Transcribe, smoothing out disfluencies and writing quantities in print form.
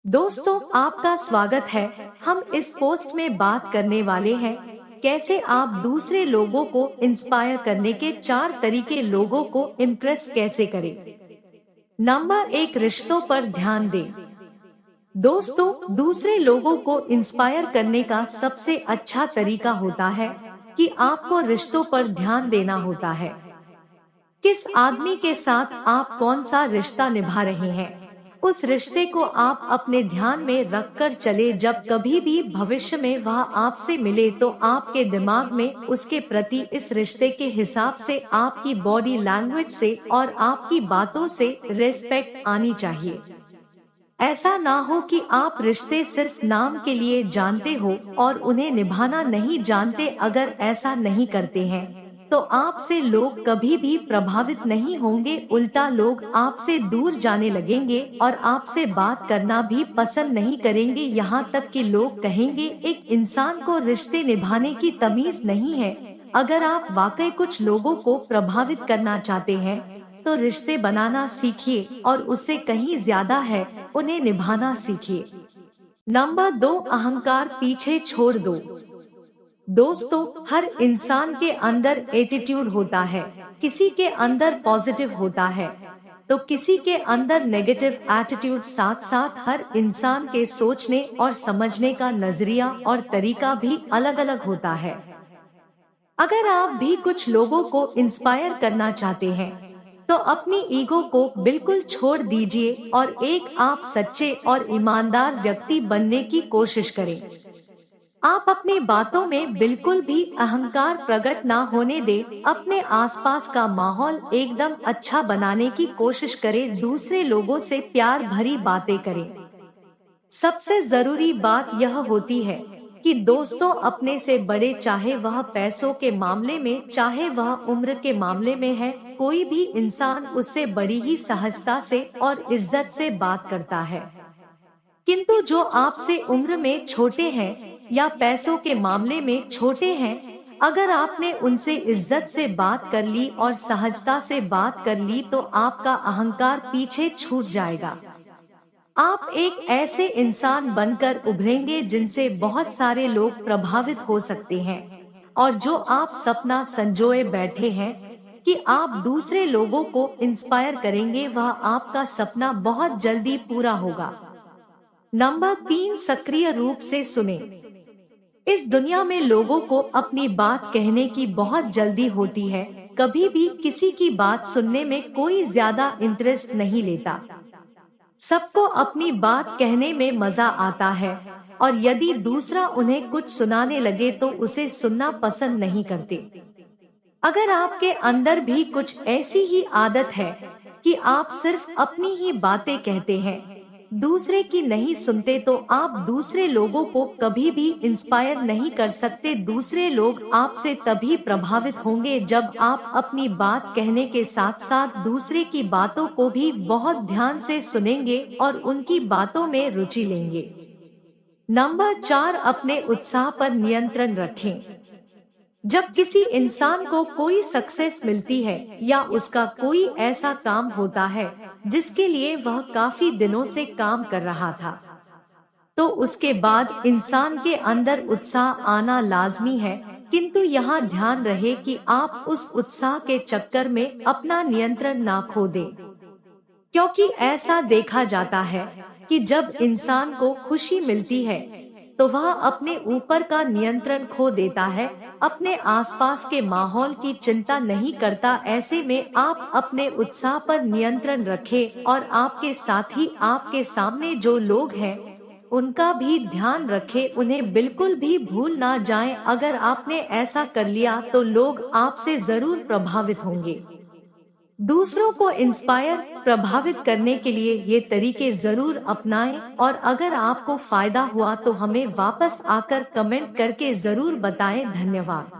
दोस्तों, आपका स्वागत है। हम इस पोस्ट में बात करने वाले हैं कैसे आप दूसरे लोगों को इंस्पायर करने के 4 तरीके, लोगों को इम्प्रेस कैसे करें। नंबर 1, रिश्तों पर ध्यान दें। दोस्तों, दूसरे लोगों को इंस्पायर करने का सबसे अच्छा तरीका होता है कि आपको रिश्तों पर ध्यान देना होता है। किस आदमी के साथ आप कौन सा रिश्ता निभा रहे हैं, उस रिश्ते को आप अपने ध्यान में रखकर चले। जब कभी भी भविष्य में वह आपसे मिले तो आपके दिमाग में उसके प्रति इस रिश्ते के हिसाब से, आपकी बॉडी लैंग्वेज से और आपकी बातों से रेस्पेक्ट आनी चाहिए। ऐसा ना हो कि आप रिश्ते सिर्फ नाम के लिए जानते हो और उन्हें निभाना नहीं जानते। अगर ऐसा नहीं करते हैं तो आपसे लोग कभी भी प्रभावित नहीं होंगे, उल्टा लोग आपसे दूर जाने लगेंगे और आपसे बात करना भी पसंद नहीं करेंगे। यहाँ तक कि लोग कहेंगे एक इंसान को रिश्ते निभाने की तमीज नहीं है। अगर आप वाकई कुछ लोगों को प्रभावित करना चाहते हैं तो रिश्ते बनाना सीखिए और उससे कहीं ज्यादा है, उन्हें निभाना सीखिए। नंबर 2, अहंकार पीछे छोड़ दो। दोस्तों, हर इंसान के अंदर एटीट्यूड होता है। किसी के अंदर पॉजिटिव होता है तो किसी के अंदर नेगेटिव एटीट्यूड। साथ साथ हर इंसान के सोचने और समझने का नजरिया और तरीका भी अलग अलग होता है। अगर आप भी कुछ लोगों को इंस्पायर करना चाहते हैं तो अपनी ईगो को बिल्कुल छोड़ दीजिए और एक आप सच्चे और ईमानदार व्यक्ति बनने की कोशिश करें। आप अपनी बातों में बिल्कुल भी अहंकार प्रकट ना होने दें। अपने आसपास का माहौल एकदम अच्छा बनाने की कोशिश करें। दूसरे लोगों से प्यार भरी बातें करें। सबसे जरूरी बात यह होती है कि दोस्तों, अपने से बड़े, चाहे वह पैसों के मामले में, चाहे वह उम्र के मामले में है, कोई भी इंसान उससे बड़ी ही सहजता से और इज्जत से बात करता है। किंतु जो आपसे उम्र में छोटे हैं या पैसों के मामले में छोटे हैं, अगर आपने उनसे इज्जत से बात कर ली और सहजता से बात कर ली तो आपका अहंकार पीछे छूट जाएगा। आप एक ऐसे इंसान बनकर उभरेंगे जिनसे बहुत सारे लोग प्रभावित हो सकते हैं। और जो आप सपना संजोए बैठे हैं कि आप दूसरे लोगों को इंस्पायर करेंगे, वह आपका सपना बहुत जल्दी पूरा होगा। नंबर 3, सक्रिय रूप से सुने। इस दुनिया में लोगों को अपनी बात कहने की बहुत जल्दी होती है। कभी भी किसी की बात सुनने में कोई ज्यादा इंटरेस्ट नहीं लेता। सबको अपनी बात कहने में मजा आता है और यदि दूसरा उन्हें कुछ सुनाने लगे तो उसे सुनना पसंद नहीं करते। अगर आपके अंदर भी कुछ ऐसी ही आदत है कि आप सिर्फ अपनी ही बातें कहते हैं, दूसरे की नहीं सुनते, तो आप दूसरे लोगों को कभी भी इंस्पायर नहीं कर सकते। दूसरे लोग आपसे तभी प्रभावित होंगे जब आप अपनी बात कहने के साथ साथ दूसरे की बातों को भी बहुत ध्यान से सुनेंगे और उनकी बातों में रुचि लेंगे। नंबर 4, अपने उत्साह पर नियंत्रण रखें। जब किसी इंसान को कोई सक्सेस मिलती है या उसका कोई ऐसा काम होता है जिसके लिए वह काफी दिनों से काम कर रहा था, तो उसके बाद इंसान के अंदर उत्साह आना लाजमी है। किंतु यहाँ ध्यान रहे कि आप उस उत्साह के चक्कर में अपना नियंत्रण ना खो दें, क्योंकि ऐसा देखा जाता है कि जब इंसान को खुशी मिलती है तो वह अपने ऊपर का नियंत्रण खो देता है, अपने आसपास के माहौल की चिंता नहीं करता। ऐसे में आप अपने उत्साह पर नियंत्रण रखें और आपके साथ ही आपके सामने जो लोग हैं उनका भी ध्यान रखें, उन्हें बिल्कुल भी भूल ना जाएं। अगर आपने ऐसा कर लिया तो लोग आपसे जरूर प्रभावित होंगे। दूसरों को इंस्पायर, प्रभावित करने के लिए ये तरीके जरूर अपनाएं और अगर आपको फायदा हुआ तो हमें वापस आकर कमेंट करके जरूर बताएं। धन्यवाद।